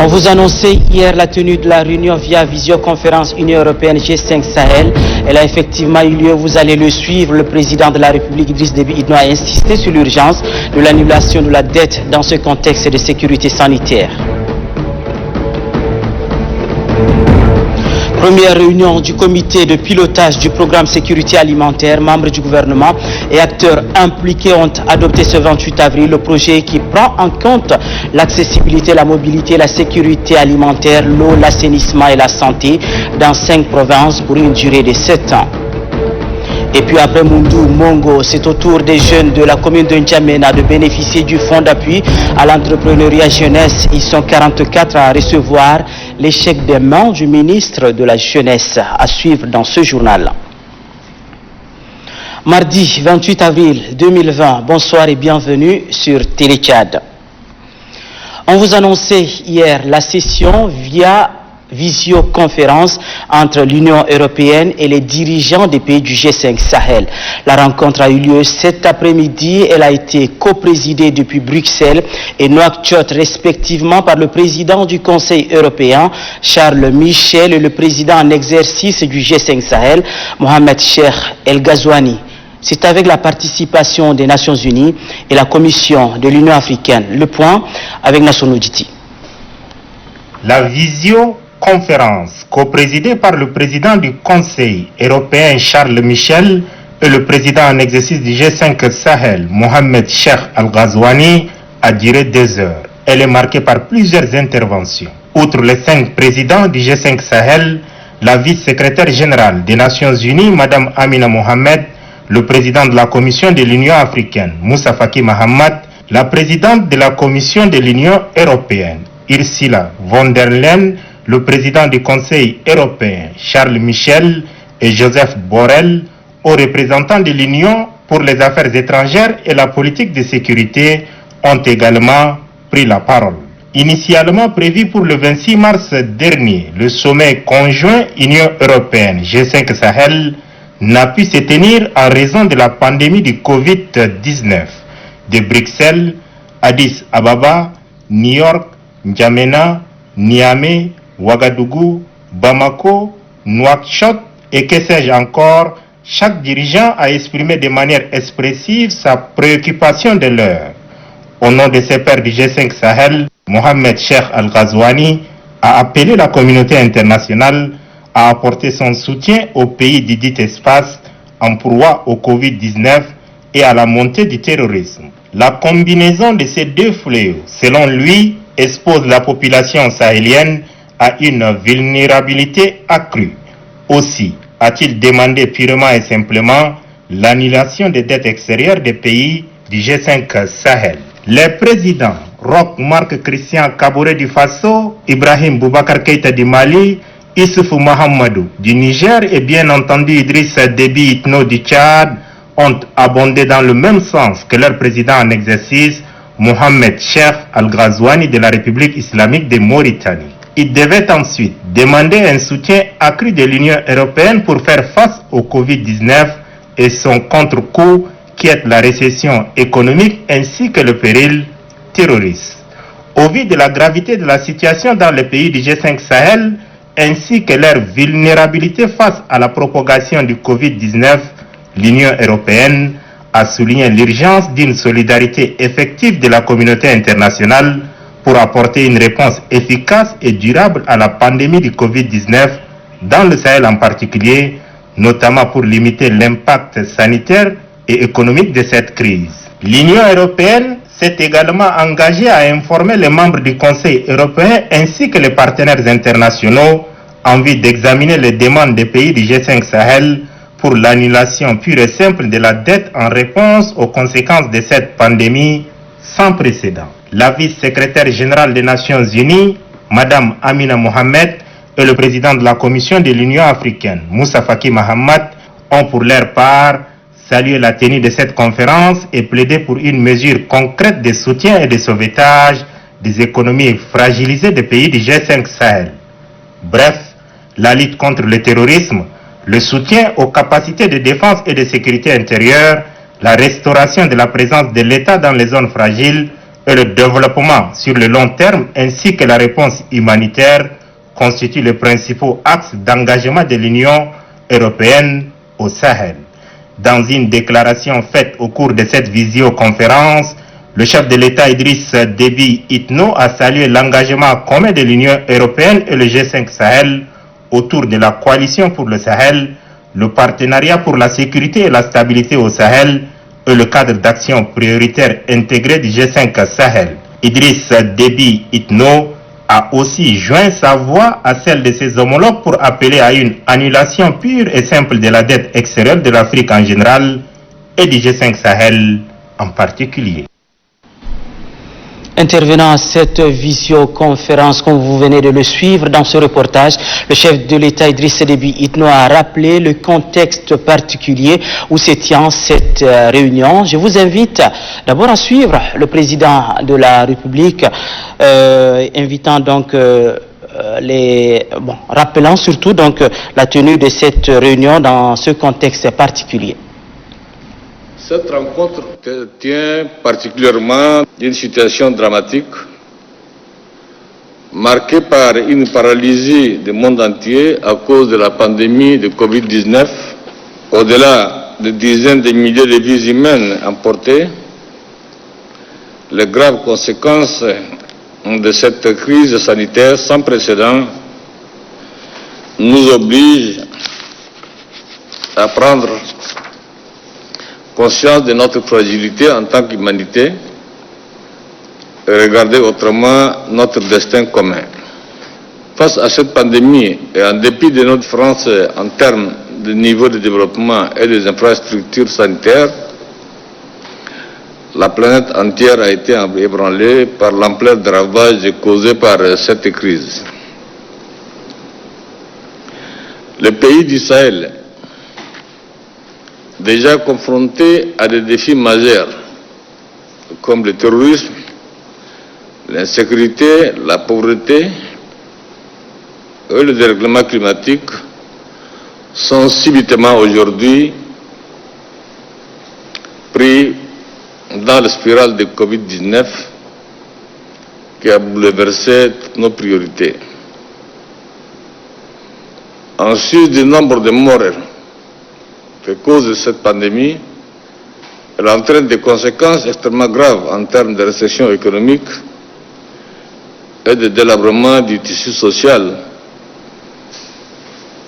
On vous annonçait hier la tenue de la réunion via visioconférence Union Européenne G5 Sahel. Elle a effectivement eu lieu, vous allez le suivre. Le président de la République, Idriss Déby Itno, a insisté sur l'urgence de l'annulation de la dette dans ce contexte de sécurité sanitaire. Première réunion du comité de pilotage du programme sécurité alimentaire. Membres du gouvernement et acteurs impliqués ont adopté ce 28 avril le projet qui prend en compte l'accessibilité, la mobilité, la sécurité alimentaire, l'eau, l'assainissement et la santé dans 5 provinces pour une durée de 7 ans. Et puis après Mundou Mongo, c'est au tour des jeunes de la commune de N'Djamena de bénéficier du fonds d'appui à l'entrepreneuriat jeunesse. Ils sont 44 à recevoir les chèques des mains du ministre de la Jeunesse, à suivre dans ce journal. Mardi 28 avril 2020, bonsoir et bienvenue sur Télé Tchad. On vous annonçait hier la session via visioconférence entre l'Union européenne et les dirigeants des pays du G5 Sahel. La rencontre a eu lieu cet après-midi. Elle a été coprésidée depuis Bruxelles et Nouakchott respectivement par le président du Conseil européen, Charles Michel, et le président en exercice du G5 Sahel, Mohamed Cheikh El Ghazouani. C'est avec la participation des Nations Unies et la Commission de l'Union africaine. Le point avec Nassounou Diti. La visioconférence, coprésidée par le président du Conseil européen Charles Michel et le président en exercice du G5 Sahel, Mohamed Cheikh El Ghazouani, a duré 2 heures. Elle est marquée par plusieurs interventions. Outre les 5 présidents du G5 Sahel, la vice-secrétaire générale des Nations Unies, Mme Amina Mohamed, le président de la Commission de l'Union africaine, Moussa Faki Mahamat, la présidente de la Commission de l'Union européenne, Ursula von der Leyen, le président du Conseil européen, Charles Michel, et Joseph Borrell, aux représentants de l'Union pour les affaires étrangères et la politique de sécurité, ont également pris la parole. Initialement prévu pour le 26 mars dernier, le sommet conjoint Union européenne G5 Sahel n'a pu se tenir en raison de la pandémie du Covid-19. De Bruxelles, Addis Ababa, New York, N'Djamena, Niamey, Ouagadougou, Bamako, Nouakchott et que sais-je encore, chaque dirigeant a exprimé de manière expressive sa préoccupation de l'heure. Au nom de ses pairs du G5 Sahel, Mohamed Cheikh El Ghazouani a appelé la communauté internationale à apporter son soutien aux pays du dit espace en proie au Covid-19 et à la montée du terrorisme. La combinaison de ces 2 fléaux, selon lui, expose la population sahélienne à une vulnérabilité accrue. Aussi a-t-il demandé purement et simplement l'annulation des dettes extérieures des pays du G5 Sahel. Les présidents Roch Marc Christian Kaboré du Faso, Ibrahim Boubacar Keïta du Mali, Issoufou Mahamadou du Niger et bien entendu Idriss Déby Itno du Tchad ont abondé dans le même sens que leur président en exercice, Mohamed Cheikh El Ghazouani de la République islamique de Mauritanie. Il devait ensuite demander un soutien accru de l'Union européenne pour faire face au Covid-19 et son contre-coup qui est la récession économique ainsi que le péril terroriste. Au vu de la gravité de la situation dans les pays du G5 Sahel, ainsi que leur vulnérabilité face à la propagation du Covid-19, l'Union européenne a souligné l'urgence d'une solidarité effective de la communauté internationale pour apporter une réponse efficace et durable à la pandémie du Covid-19 dans le Sahel en particulier, notamment pour limiter l'impact sanitaire et économique de cette crise. L'Union européenne s'est également engagée à informer les membres du Conseil européen ainsi que les partenaires internationaux en vue d'examiner les demandes des pays du G5 Sahel pour l'annulation pure et simple de la dette en réponse aux conséquences de cette pandémie sans précédent. La vice-secrétaire générale des Nations Unies, Mme Amina Mohamed, et le président de la Commission de l'Union africaine, Moussa Faki Mahamat, ont pour leur part salué la tenue de cette conférence et plaidé pour une mesure concrète de soutien et de sauvetage des économies fragilisées des pays du G5 Sahel. Bref, la lutte contre le terrorisme, le soutien aux capacités de défense et de sécurité intérieure, la restauration de la présence de l'État dans les zones fragiles et le développement sur le long terme ainsi que la réponse humanitaire constituent les principaux axes d'engagement de l'Union européenne au Sahel. Dans une déclaration faite au cours de cette visioconférence, le chef de l'État Idriss Déby Itno a salué l'engagement commun de l'Union européenne et le G5 Sahel autour de la coalition pour le Sahel, le partenariat pour la sécurité et la stabilité au Sahel et le cadre d'action prioritaire intégré du G5 Sahel. Idriss Déby Itno a aussi joint sa voix à celle de ses homologues pour appeler à une annulation pure et simple de la dette extérieure de l'Afrique en général et du G5 Sahel en particulier. Intervenant à cette visioconférence, comme vous venez de le suivre dans ce reportage, le chef de l'État Idriss Déby Itno a rappelé le contexte particulier où se tient cette réunion. Je vous invite d'abord à suivre le président de la République, invitant donc rappelant surtout donc la tenue de cette réunion dans ce contexte particulier. Cette rencontre tient particulièrement d'une situation dramatique, marquée par une paralysie du monde entier à cause de la pandémie de Covid-19, au-delà de dizaines de milliers de vies humaines emportées. Les graves conséquences de cette crise sanitaire sans précédent nous obligent à prendre conscience de notre fragilité en tant qu'humanité et regarder autrement notre destin commun. Face à cette pandémie et en dépit de notre différence en termes de niveau de développement et des infrastructures sanitaires, la planète entière a été ébranlée par l'ampleur des ravages causés par cette crise. Les pays du Sahel, déjà confrontés à des défis majeurs comme le terrorisme, l'insécurité, la pauvreté et le dérèglement climatique, sont subitement aujourd'hui pris dans la spirale de Covid-19 qui a bouleversé toutes nos priorités. En sus du nombre de morts que cause cette pandémie, elle entraîne des conséquences extrêmement graves en termes de récession économique et de délabrement du tissu social,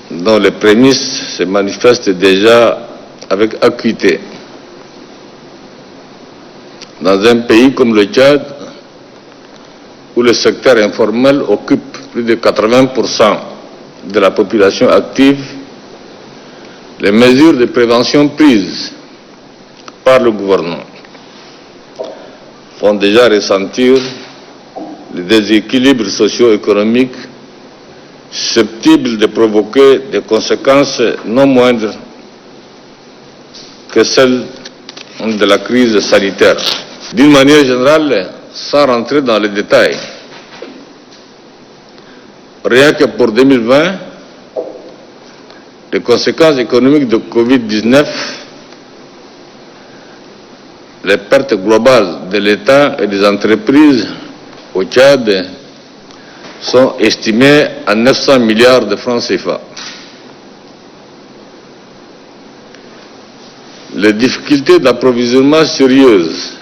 dont les prémices se manifestent déjà avec acuité. Dans un pays comme le Tchad, où le secteur informel occupe plus de 80% de la population active, les mesures de prévention prises par le gouvernement font déjà ressentir les déséquilibres socio-économiques susceptibles de provoquer des conséquences non moindres que celles de la crise sanitaire. D'une manière générale, sans rentrer dans les détails, rien que pour 2020, les conséquences économiques de Covid-19, les pertes globales de l'État et des entreprises au Tchad sont estimées à 900 milliards de francs CFA. Les difficultés d'approvisionnement sérieuses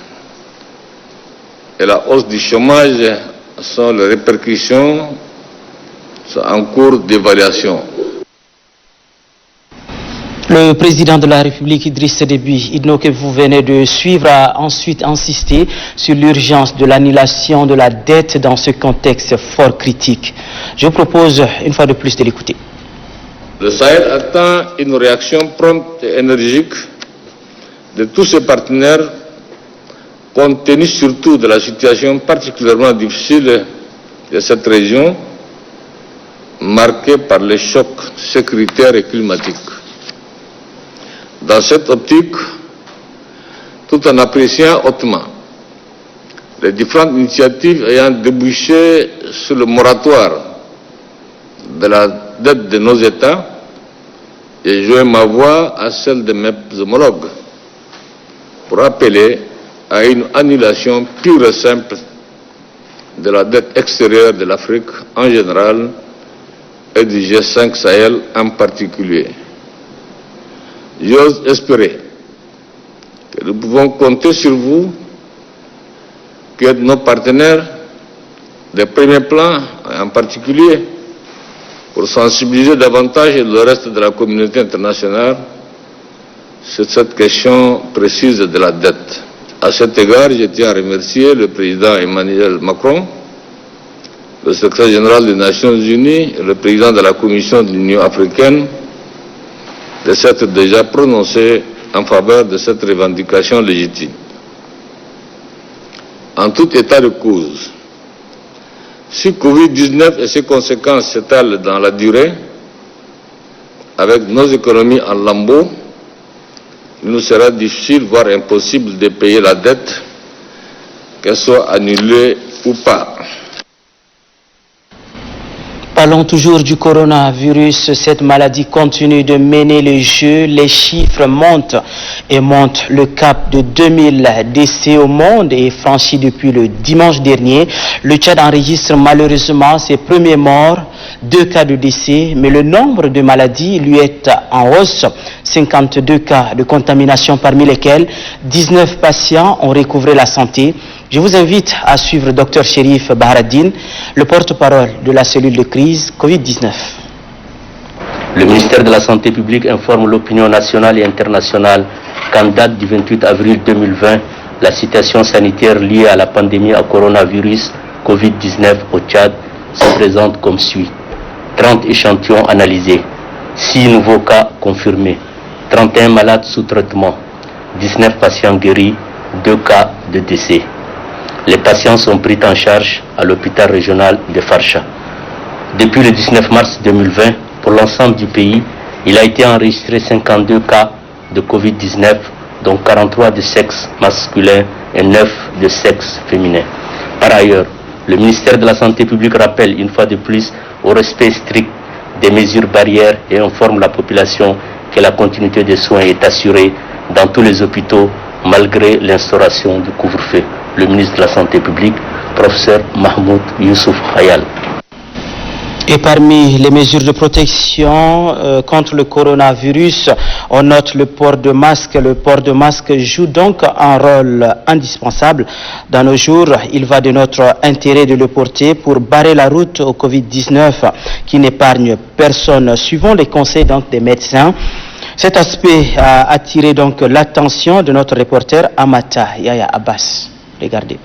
et la hausse du chômage sont les répercussions en cours d'évaluation. Le président de la République, Idriss Déby Itno, que vous venez de suivre, a ensuite insisté sur l'urgence de l'annulation de la dette dans ce contexte fort critique. Je vous propose une fois de plus de l'écouter. Le Sahel attend une réaction prompte et énergique de tous ses partenaires, compte tenu surtout de la situation particulièrement difficile de cette région, marquée par les chocs sécuritaires et climatiques. Dans cette optique, tout en appréciant hautement les différentes initiatives ayant débouché sur le moratoire de la dette de nos États, j'ai joint ma voix à celle de mes homologues pour appeler à une annulation pure et simple de la dette extérieure de l'Afrique en général et du G5 Sahel en particulier. J'ose espérer que nous pouvons compter sur vous, qui êtes nos partenaires de premier plan en particulier, pour sensibiliser davantage le reste de la communauté internationale sur cette question précise de la dette. À cet égard, je tiens à remercier le président Emmanuel Macron, le secrétaire général des Nations Unies et le président de la Commission de l'Union africaine de s'être déjà prononcé en faveur de cette revendication légitime. En tout état de cause, si Covid-19 et ses conséquences s'étalent dans la durée, avec nos économies en lambeaux, il nous sera difficile, voire impossible, de payer la dette, qu'elle soit annulée ou pas. Parlons toujours du coronavirus. Cette maladie continue de mener le jeu. Les chiffres montent et montent. Le cap de 2000 décès au monde est franchi depuis le dimanche dernier. Le Tchad enregistre malheureusement ses premiers morts, 2 cas de décès, mais le nombre de maladies lui est en hausse. 52 cas de contamination, parmi lesquels 19 patients ont recouvré la santé. Je vous invite à suivre Dr Chérif Baharaddine, le porte-parole de la cellule de crise Covid-19. Le ministère de la Santé publique informe l'opinion nationale et internationale qu'en date du 28 avril 2020, la situation sanitaire liée à la pandémie à coronavirus Covid-19 au Tchad se présente comme suit. 30 échantillons analysés, 6 nouveaux cas confirmés, 31 malades sous traitement, 19 patients guéris, 2 cas de décès. Les patients sont pris en charge à l'hôpital régional de Farsha. Depuis le 19 mars 2020, pour l'ensemble du pays, il a été enregistré 52 cas de Covid-19, dont 43 de sexe masculin et 9 de sexe féminin. Par ailleurs, le ministère de la Santé publique rappelle une fois de plus au respect strict des mesures barrières et informe la population que la continuité des soins est assurée dans tous les hôpitaux malgré l'instauration du couvre-feu. Le ministre de la Santé publique, professeur Mahmoud Youssouf Khayal. Et parmi les mesures de protection contre le coronavirus, on note le port de masque. Le port de masque joue donc un rôle indispensable. Dans nos jours, il va de notre intérêt de le porter pour barrer la route au Covid-19 qui n'épargne personne. Suivant les conseils donc des médecins, cet aspect a attiré donc l'attention de notre reporter Amata Yaya Abbas. Regardez.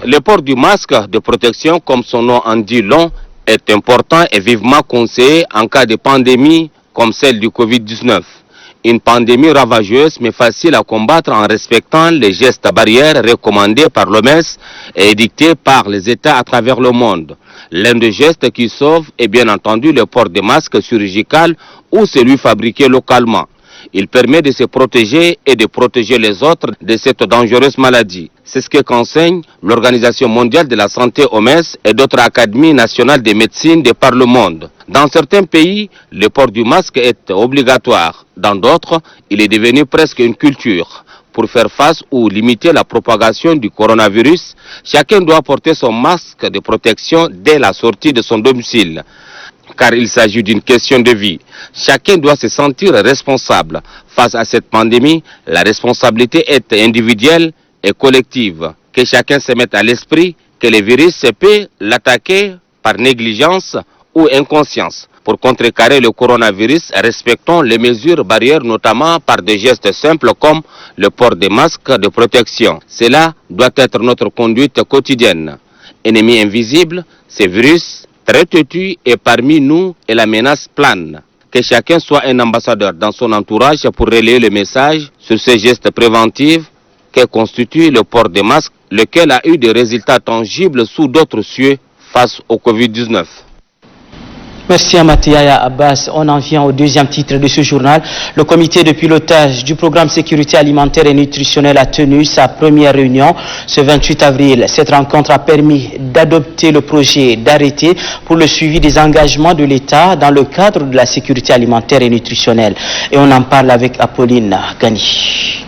Le port du masque de protection, comme son nom en dit long, est important et vivement conseillé en cas de pandémie comme celle du Covid-19. Une pandémie ravageuse mais facile à combattre en respectant les gestes barrières recommandés par l'OMS et édictés par les États à travers le monde. L'un des gestes qui sauve est bien entendu le port de masque chirurgical ou celui fabriqué localement. Il permet de se protéger et de protéger les autres de cette dangereuse maladie. C'est ce que qu'enseigne l'Organisation mondiale de la santé OMS et d'autres académies nationales de médecine de par le monde. Dans certains pays, le port du masque est obligatoire. Dans d'autres, il est devenu presque une culture. Pour faire face ou limiter la propagation du coronavirus, chacun doit porter son masque de protection dès la sortie de son domicile. Car il s'agit d'une question de vie. Chacun doit se sentir responsable. Face à cette pandémie, la responsabilité est individuelle et collective. Que chacun se mette à l'esprit que le virus peut l'attaquer par négligence ou inconscience. Pour contrecarrer le coronavirus, respectons les mesures barrières, notamment par des gestes simples comme le port des masques de protection. Cela doit être notre conduite quotidienne. Ennemi invisible, ce virus très têtu est parmi nous et la menace plane. Que chacun soit un ambassadeur dans son entourage pour relayer le message sur ces gestes préventifs que constitue le port des masques, lequel a eu des résultats tangibles sous d'autres cieux face au Covid-19. Merci à Mathiaya Abbas. On en vient au deuxième titre de ce journal. Le comité de pilotage du programme sécurité alimentaire et nutritionnelle a tenu sa première réunion ce 28 avril. Cette rencontre a permis d'adopter le projet d'arrêté pour le suivi des engagements de l'État dans le cadre de la sécurité alimentaire et nutritionnelle. Et on en parle avec Apolline Gani.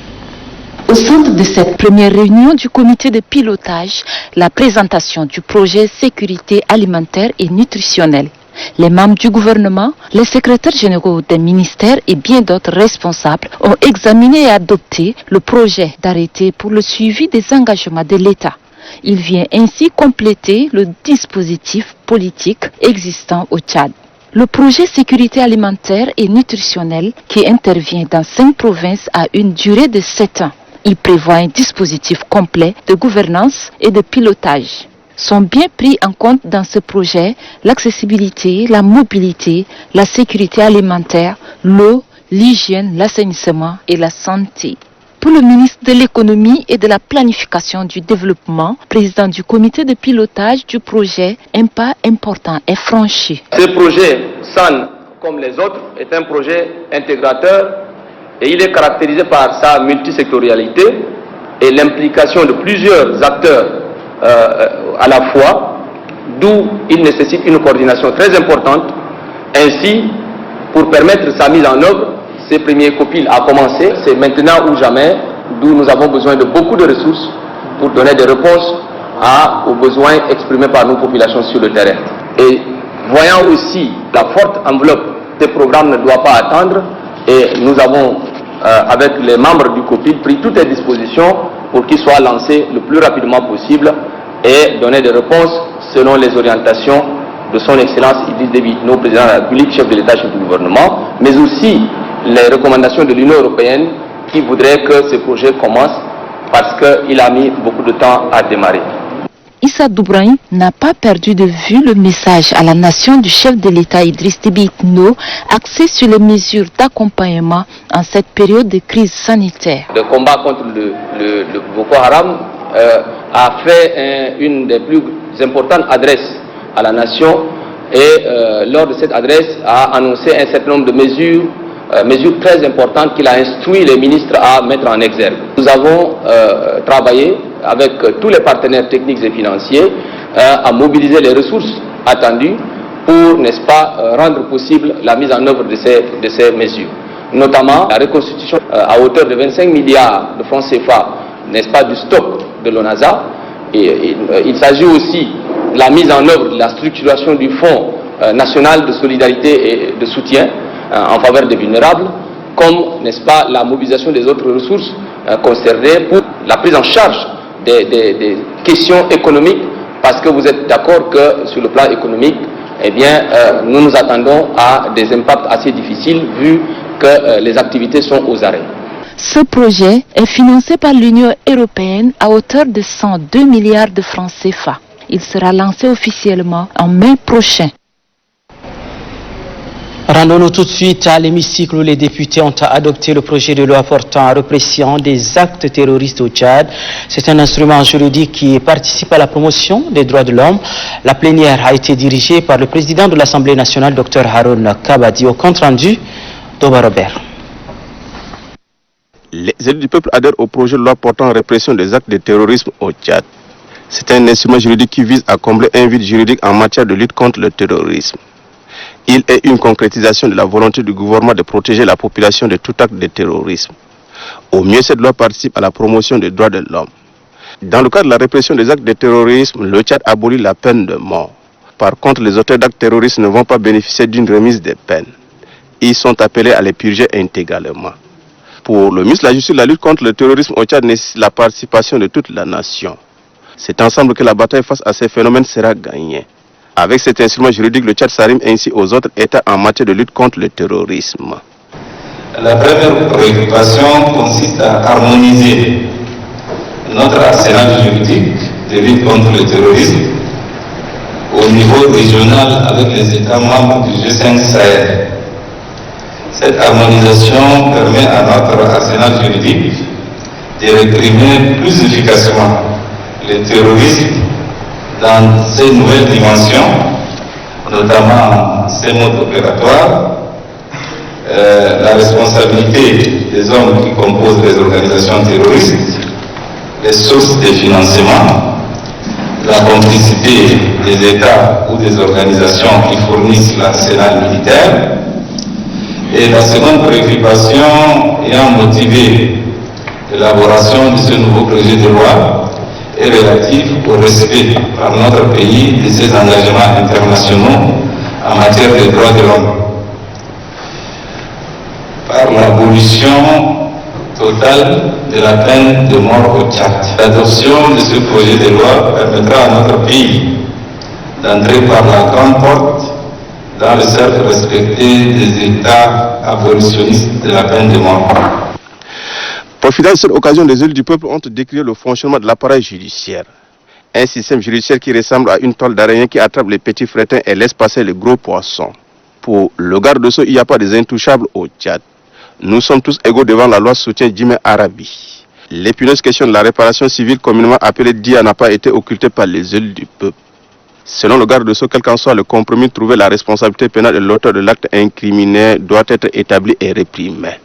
Au centre de cette première réunion du comité de pilotage, la présentation du projet sécurité alimentaire et nutritionnelle. Les membres du gouvernement, les secrétaires généraux des ministères et bien d'autres responsables ont examiné et adopté le projet d'arrêté pour le suivi des engagements de l'État. Il vient ainsi compléter le dispositif politique existant au Tchad. Le projet sécurité alimentaire et nutritionnelle qui intervient dans 5 provinces a une durée de 7 ans. Il prévoit un dispositif complet de gouvernance et de pilotage. Sont bien pris en compte dans ce projet l'accessibilité, la mobilité, la sécurité alimentaire, l'eau, l'hygiène, l'assainissement et la santé. Pour le ministre de l'économie et de la planification du développement, président du comité de pilotage du projet, un pas important est franchi. Ce projet SAN, comme les autres, est un projet intégrateur et il est caractérisé par sa multisectorialité et l'implication de plusieurs acteurs à la fois, d'où il nécessite une coordination très importante. Ainsi, pour permettre sa mise en œuvre, ces premiers copiles a commencé, c'est maintenant ou jamais, d'où nous avons besoin de beaucoup de ressources pour donner des réponses aux besoins exprimés par nos populations sur le terrain. Et voyant aussi la forte enveloppe, ces programmes ne doivent pas attendre et nous avons, avec les membres du COPIL, pris toutes les dispositions pour qu'il soit lancé le plus rapidement possible et donner des réponses selon les orientations de son Excellence Idriss Déby Itno, président de la République, chef de l'État, chef du gouvernement, mais aussi les recommandations de l'Union européenne qui voudrait que ce projet commence parce qu'il a mis beaucoup de temps à démarrer. Issa Doubrahim n'a pas perdu de vue le message à la nation du chef de l'État Idriss Déby Itno axé sur les mesures d'accompagnement en cette période de crise sanitaire. Le combat contre le Boko Haram a fait une des plus importantes adresses à la nation et lors de cette adresse a annoncé un certain nombre de mesures très importantes qu'il a instruit les ministres à mettre en exergue. Nous avons travaillé avec tous les partenaires techniques et financiers à mobiliser les ressources attendues pour, n'est-ce pas, rendre possible la mise en œuvre de ces mesures. Notamment la reconstitution à hauteur de 25 milliards de francs CFA, n'est-ce pas, du stock de l'ONASA. Et il s'agit aussi de la mise en œuvre de la structuration du Fonds national de solidarité et de soutien en faveur des vulnérables, comme, n'est-ce pas, la mobilisation des autres ressources concernées pour la prise en charge des questions économiques, parce que vous êtes d'accord que sur le plan économique, eh bien, nous nous attendons à des impacts assez difficiles vu que les activités sont aux arrêts. Ce projet est financé par l'Union européenne à hauteur de 102 milliards de francs CFA. Il sera lancé officiellement en mai prochain. Rendons-nous tout de suite à l'hémicycle où les députés ont adopté le projet de loi portant à répression des actes terroristes au Tchad. C'est un instrument juridique qui participe à la promotion des droits de l'homme. La plénière a été dirigée par le président de l'Assemblée nationale, Dr Haroun Kabadi. Au compte rendu, Doba Robert. Les élus du peuple adhèrent au projet de loi portant répression des actes de terrorisme au Tchad. C'est un instrument juridique qui vise à combler un vide juridique en matière de lutte contre le terrorisme. Il est une concrétisation de la volonté du gouvernement de protéger la population de tout acte de terrorisme. Au mieux, cette loi participe à la promotion des droits de l'homme. Dans le cadre de la répression des actes de terrorisme, le Tchad abolit la peine de mort. Par contre, les auteurs d'actes terroristes ne vont pas bénéficier d'une remise des peines. Ils sont appelés à les purger intégralement. Pour le ministre de la Justice, la lutte contre le terrorisme au Tchad nécessite la participation de toute la nation. C'est ensemble que la bataille face à ces phénomènes sera gagnée. Avec cet instrument juridique, le Tchad s'arrime ainsi aux autres États en matière de lutte contre le terrorisme. La première préoccupation consiste à harmoniser notre arsenal juridique de lutte contre le terrorisme au niveau régional avec les États membres du G5 Sahel. Cette harmonisation permet à notre arsenal juridique de réprimer plus efficacement le terrorisme dans ces nouvelles dimensions, notamment ses modes opératoires, la responsabilité des hommes qui composent les organisations terroristes, les sources de financement, la complicité des États ou des organisations qui fournissent l'arsenal militaire. Et la seconde préoccupation ayant motivé L'élaboration de ce nouveau projet de loi est relative au respect par notre pays de ses engagements internationaux en matière de droits de l'homme. Par l'abolition totale de la peine de mort au Tchad. L'adoption de ce projet de loi permettra à notre pays d'entrer par la grande porte dans le cercle respecté des États abolitionnistes de la peine de mort. Profitant de cette occasion, les élus du peuple ont décrit le fonctionnement de l'appareil judiciaire. Un système judiciaire qui ressemble à une toile d'araignée qui attrape les petits frétins et laisse passer les gros poissons. Pour le garde de sceaux, il n'y a pas des intouchables au Tchad. Nous sommes tous égaux devant la loi, soutient Jimé Arabi. L'épineuse question de la réparation civile communément appelée DIA n'a pas été occultée par les élus du peuple. Selon le garde de sceaux, quel qu'en soit le compromis trouvé, la responsabilité pénale de l'auteur de l'acte incriminé doit être établie et réprimée.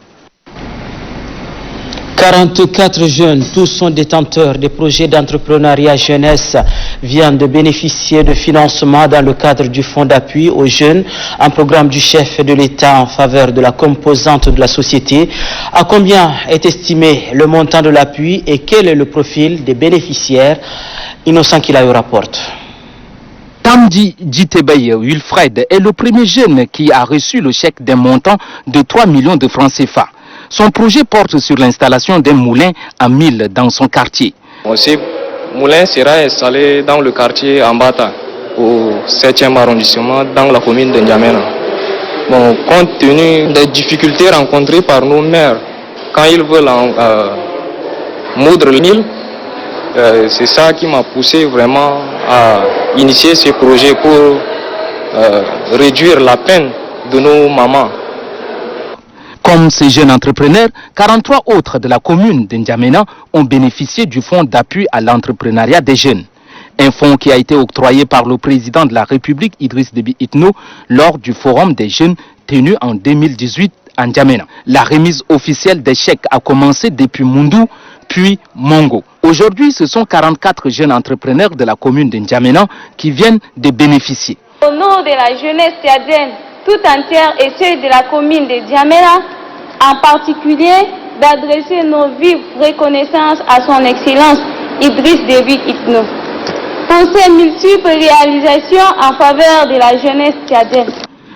44 jeunes, tous sont détenteurs des projets d'entrepreneuriat jeunesse, viennent de bénéficier de financement dans le cadre du fonds d'appui aux jeunes, un programme du chef de l'État en faveur de la composante de la société. À combien est estimé le montant de l'appui et quel est le profil des bénéficiaires? Innocent Kilayo rapporte. Tamdi Djitebeye Wilfred est le premier jeune qui a reçu le chèque d'un montant de 3 millions de francs CFA. Son projet porte sur l'installation d'un moulin à 1000 dans son quartier. Ce moulin sera installé dans le quartier Ambata, au 7e arrondissement, dans la commune de N'Djamena. Bon, compte tenu des difficultés rencontrées par nos maires, quand ils veulent moudre le Nil, c'est ça qui m'a poussé vraiment à initier ce projet pour réduire la peine de nos mamans. Comme ces jeunes entrepreneurs, 43 autres de la commune de N'Djamena ont bénéficié du fonds d'appui à l'entrepreneuriat des jeunes. Un fonds qui a été octroyé par le président de la République, Idriss Déby Itno, lors du forum des jeunes tenu en 2018 à N'Djamena. La remise officielle des chèques a commencé depuis Moundou, puis Mongo. Aujourd'hui, ce sont 44 jeunes entrepreneurs de la commune de N'Djamena qui viennent de bénéficier. Au nom de la jeunesse tchadienne tout entière et celle de la commune de N'Djamena, en particulier d'adresser nos vives reconnaissances à son Excellence Idriss Déby Itno pour ses multiples réalisations en faveur de la jeunesse tchadienne.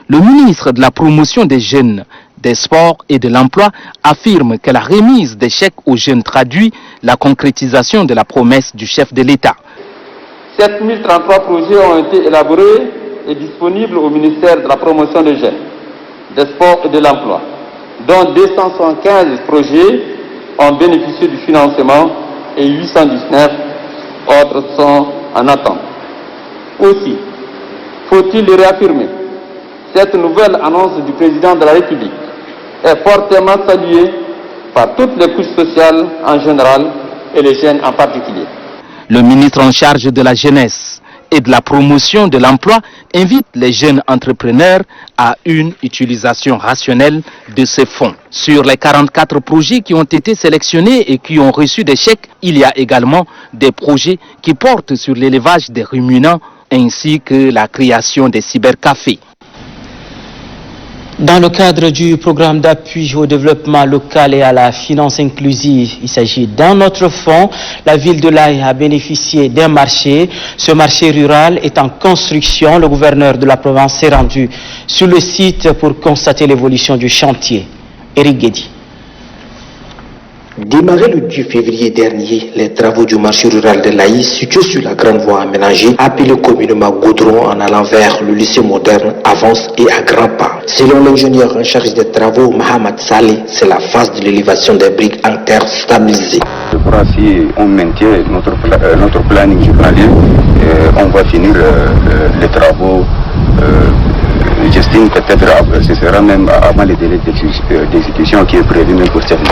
Le ministre de la Promotion des jeunes, des sports et de l'emploi affirme que la remise des chèques aux jeunes traduit la concrétisation de la promesse du chef de l'État. 7033 projets ont été élaborés et disponibles au ministère de la Promotion des jeunes, des sports et de l'emploi, dont 275 projets ont bénéficié du financement et 819 autres sont en attente. Aussi, faut-il le réaffirmer, cette nouvelle annonce du président de la République est fortement saluée par toutes les couches sociales en général et les jeunes en particulier. Le ministre en charge de la jeunesse et de la promotion de l'emploi invite les jeunes entrepreneurs à une utilisation rationnelle de ces fonds. Sur les 44 projets qui ont été sélectionnés et qui ont reçu des chèques, il y a également des projets qui portent sur l'élevage des ruminants ainsi que la création des cybercafés. Dans le cadre du programme d'appui au développement local et à la finance inclusive, il s'agit d'un autre fonds. La ville de l'Aïe a bénéficié d'un marché. Ce marché rural est en construction. Le gouverneur de la province s'est rendu sur le site pour constater l'évolution du chantier. Eric Guedi. Démarré le 10 février dernier, les travaux du marché rural de l'Aïe, situé sur la grande voie aménagée, appelé communément Goudron en allant vers le lycée moderne, avance et à grands pas. Selon l'ingénieur en charge des travaux, Mohamed Saleh, c'est la phase de l'élévation des briques en terre stabilisées. Je crois que si on maintient notre planning journalier, on va finir les travaux. J'estime peut-être ce sera même avant les délais d'exécution qui est prévu même pour cette année.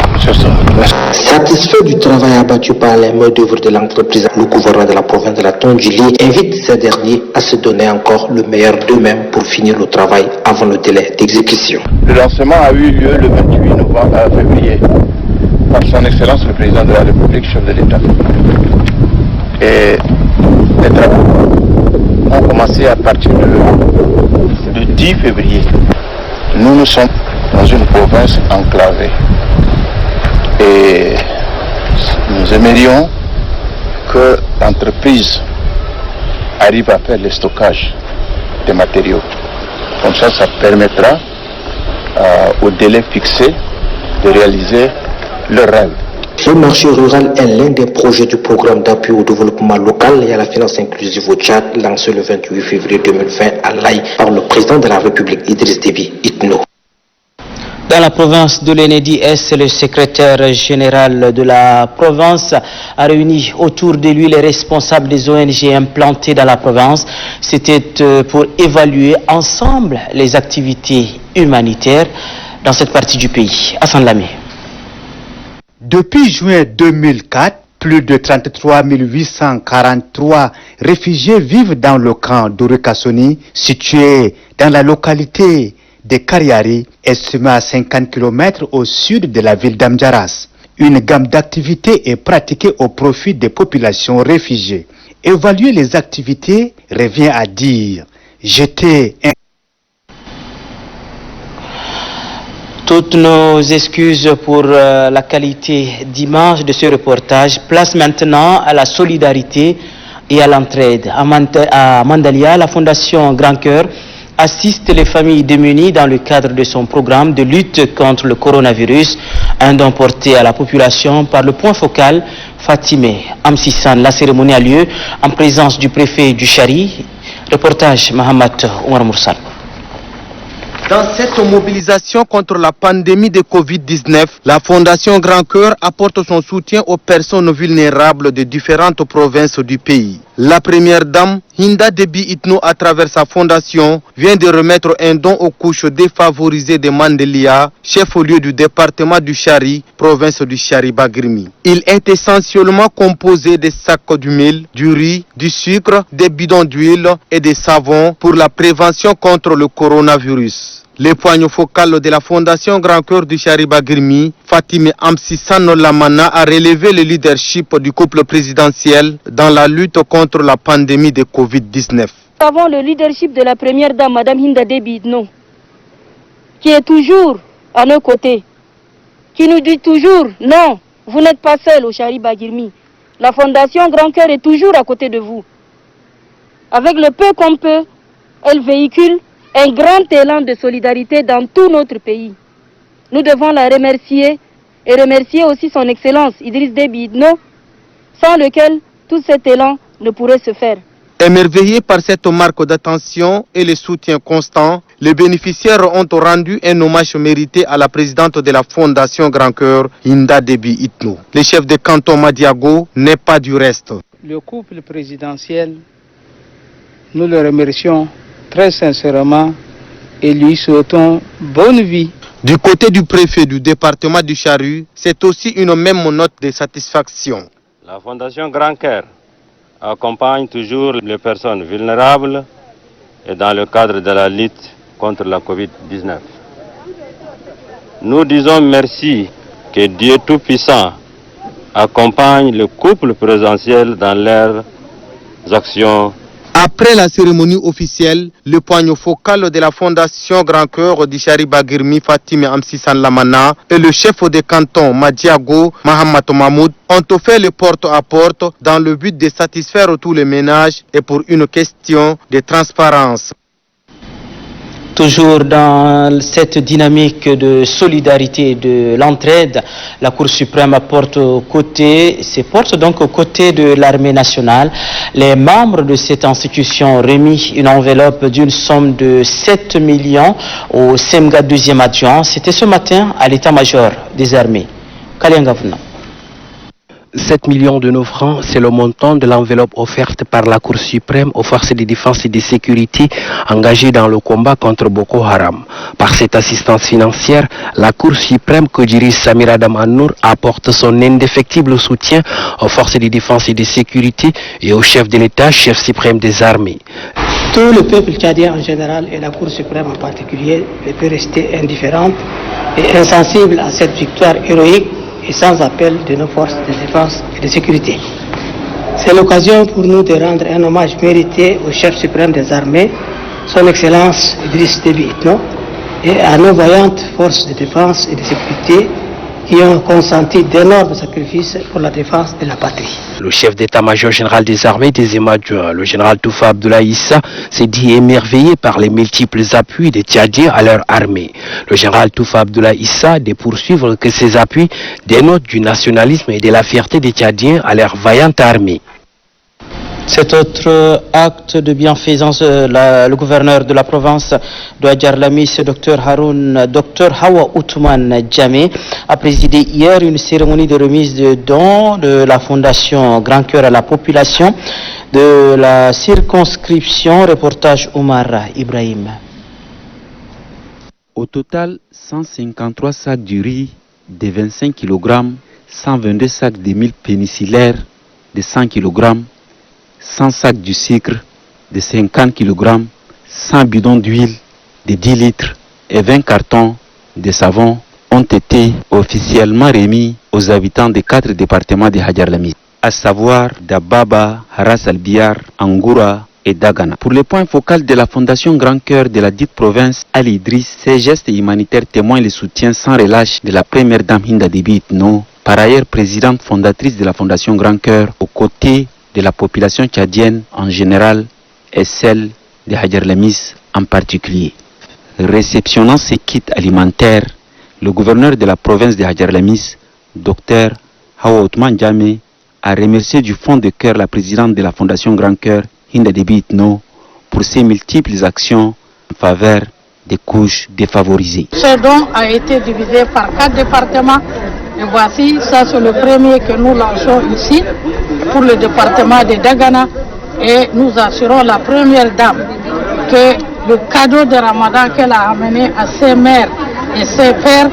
Satisfait du travail abattu par les mains d'œuvre de l'entreprise, le gouverneur de la province de la Tondjili invite ces derniers à se donner encore le meilleur d'eux-mêmes pour finir le travail avant le délai d'exécution. Le lancement a eu lieu le 28 février par son Excellence le Président de la République, chef de l'État. Et les travaux ont commencé à partir du 10 février. Nous sommes dans une province enclavée. Et Nous aimerions que l'entreprise arrive à faire le stockage des matériaux. Comme ça permettra au délai fixé de réaliser le rêve. Le marché rural est l'un des projets du programme d'appui au développement local et à la finance inclusive au Tchad, lancé le 28 février 2020 à l'Aï par le président de la République Idriss Déby Itno. Dans la province de l'Enedi-Est, le secrétaire général de la province a réuni autour de lui les responsables des ONG implantées dans la province. C'était pour évaluer ensemble les activités humanitaires dans cette partie du pays. Hassan Lamé. Depuis juin 2004, plus de 33 843 réfugiés vivent dans le camp d'Orekassoni, situé dans la localité de Kariari, estimé à 50 km au sud de la ville d'Amdjaras. Une gamme d'activités est pratiquée au profit des populations réfugiées. Évaluer les activités revient à dire jeter un... Toutes nos excuses pour la qualité d'image de ce reportage. Place maintenant à la solidarité et à l'entraide. À Mandalia, la Fondation Grand Cœur assiste les familles démunies dans le cadre de son programme de lutte contre le coronavirus. Un don porté à la population par le point focal Fatimé Amsissan. La cérémonie a lieu en présence du préfet du Chari. Reportage Mohamed Omar Moursal. Dans cette mobilisation contre la pandémie de Covid-19, la Fondation Grand Cœur apporte son soutien aux personnes vulnérables de différentes provinces du pays. La première dame, Hinda Déby Itno, à travers sa fondation, vient de remettre un don aux couches défavorisées de Mandalia, chef-lieu du département du Chari, province du Chari-Bagrimi. Il est essentiellement composé de sacs du mil, du riz, du sucre, des bidons d'huile et des savons pour la prévention contre le coronavirus. Le point focal de la Fondation Grand Cœur du Chari-Bagrimi, Fatimé Amsissan Lamana, a relevé le leadership du couple présidentiel dans la lutte contre la pandémie de Covid-19. Nous avons le leadership de la première dame, Madame Hinda Déby Itno, qui est toujours à nos côtés, qui nous dit toujours non, vous n'êtes pas seul au Chari-Bagrimi. La Fondation Grand Cœur est toujours à côté de vous. Avec le peu qu'on peut, elle véhicule un grand élan de solidarité dans tout notre pays. Nous devons la remercier et remercier aussi son Excellence Idriss Déby Itno, sans lequel tout cet élan ne pourrait se faire. Émerveillés par cette marque d'attention et le soutien constant, les bénéficiaires ont rendu un hommage mérité à la présidente de la Fondation Grand Cœur, Hinda Déby Itno. Le chef de canton Madiago n'est pas du reste. Le couple présidentiel, nous le remercions très sincèrement et lui souhaitons bonne vie. Du côté du préfet du département du Chari, c'est aussi une même note de satisfaction. La Fondation Grand Cœur accompagne toujours les personnes vulnérables et dans le cadre de la lutte contre la Covid-19. Nous disons merci que Dieu Tout-Puissant accompagne le couple présidentiel dans leurs actions. Après la cérémonie officielle, le point focal de la Fondation Grand Cœur du Chari-Bagrimi, Fatimé Amsissan Lamana, et le chef de canton Madiago, Mahamat Mahmoud, ont offert le porte-à-porte dans le but de satisfaire tous les ménages et pour une question de transparence. Toujours dans cette dynamique de solidarité et de l'entraide, la Cour suprême se porte donc aux côtés de l'armée nationale. Les membres de cette institution ont remis une enveloppe d'une somme de 7 millions au SEMGA 2e adjoint. C'était ce matin à l'état-major des armées. Kaliangavuna. 7 millions de nos francs, c'est le montant de l'enveloppe offerte par la Cour suprême aux forces de défense et de sécurité engagées dans le combat contre Boko Haram. Par cette assistance financière, la Cour suprême que dirige Samir Adam Annour apporte son indéfectible soutien aux forces de défense et de sécurité et au chef de l'État, chef suprême des armées. Tout le peuple tchadien en général et la Cour suprême en particulier ne peut rester indifférente et insensible à cette victoire héroïque et sans appel de nos forces de défense et de sécurité. C'est l'occasion pour nous de rendre un hommage mérité au chef suprême des armées, son Excellence Idriss Déby Itno, et à nos vaillantes forces de défense et de sécurité qui ont consenti d'énormes sacrifices pour la défense de la patrie. Le chef d'état-major général des armées des Émadouins, le général Toufa Abdoulaye Issa, s'est dit émerveillé par les multiples appuis des Tchadiens à leur armée. Le général Toufa Abdoulaye Issa dit poursuivre que ces appuis dénotent du nationalisme et de la fierté des Tchadiens à leur vaillante armée. Cet autre acte de bienfaisance, le gouverneur de la province de Hadjar-Lamis, Dr Hawa Ousmane Djamé, a présidé hier une cérémonie de remise de dons de la Fondation Grand Cœur à la population de la circonscription. Reportage Omar Ibrahim. Au total, 153 sacs du riz de 25 kg, 122 sacs de mil péniciliaires de 100 kg, 100 sacs du sucre de 50 kg, 100 bidons d'huile de 10 litres et 20 cartons de savon ont été officiellement remis aux habitants des 4 départements de Hadjar-Lamis, à savoir Dababa, Haras Albiar, Angoura et Dagana. Pour le point focal de la Fondation Grand Cœur de la dite province, Ali Idriss, ces gestes humanitaires témoignent le soutien sans relâche de la première dame Hinda Déby Itno, par ailleurs présidente fondatrice de la Fondation Grand Cœur, aux côtés de la population tchadienne en général et celle de Hadjar-Lamis en particulier. Réceptionnant ces kits alimentaires, le gouverneur de la province de Hadjar-Lamis, Dr Hawa Ousmane Djamé, a remercié du fond de cœur la présidente de la Fondation Grand Cœur, Hinda Déby Itno, pour ses multiples actions en faveur des couches défavorisées. Ce don a été divisé par 4 départements. Et voici, ça c'est le premier que nous lançons ici pour le département de Dagana, et nous assurons la première dame que le cadeau de Ramadan qu'elle a amené à ses mères et ses pères,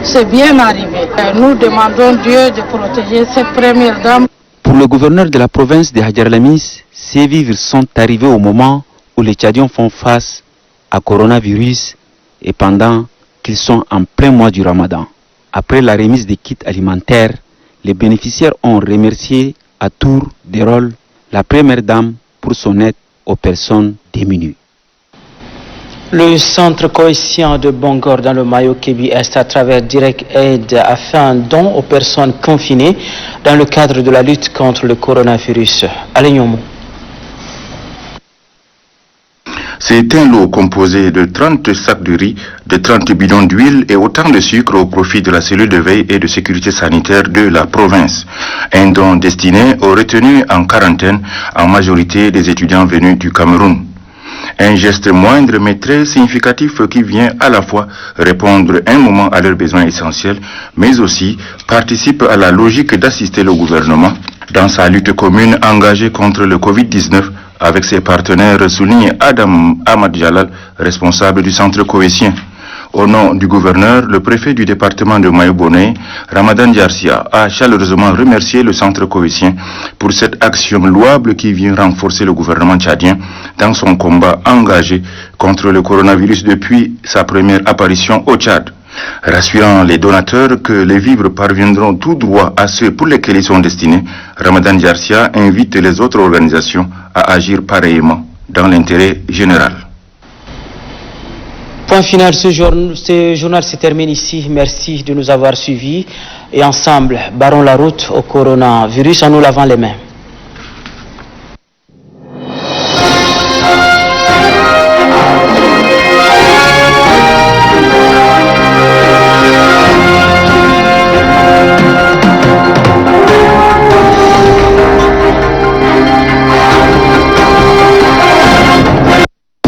c'est bien arrivé. Et nous demandons Dieu de protéger cette première dame. Pour le gouverneur de la province de Hadjar-Lamis, ces vivres sont arrivés au moment où les Tchadiens font face à coronavirus et pendant qu'ils sont en plein mois du Ramadan. Après la remise des kits alimentaires, les bénéficiaires ont remercié à tour de rôle la première dame pour son aide aux personnes démunies. Le centre cohésion de Bangor dans le Mayo-Kébi Est à travers Direct Aid a fait un don aux personnes confinées dans le cadre de la lutte contre le coronavirus. Alignomo. C'est un lot composé de 30 sacs de riz, de 30 bidons d'huile et autant de sucre au profit de la cellule de veille et de sécurité sanitaire de la province. Un don destiné aux retenus en quarantaine, en majorité des étudiants venus du Cameroun. Un geste moindre mais très significatif qui vient à la fois répondre un moment à leurs besoins essentiels, mais aussi participe à la logique d'assister le gouvernement dans sa lutte commune engagée contre le Covid-19 avec ses partenaires, souligne Adam Ahmad Jalal, responsable du centre cohésien. Au nom du gouverneur, le préfet du département de Mayo-Bonnet, Ramadan Djarsia, a chaleureusement remercié le centre cohésien pour cette action louable qui vient renforcer le gouvernement tchadien dans son combat engagé contre le coronavirus depuis sa première apparition au Tchad. Rassurant les donateurs que les vivres parviendront tout droit à ceux pour lesquels ils sont destinés, Ramadan Djarsia invite les autres organisations à agir pareillement dans l'intérêt général. Point final, ce journal se termine ici. Merci de nous avoir suivis et ensemble, barrons la route au coronavirus en nous lavant les mains.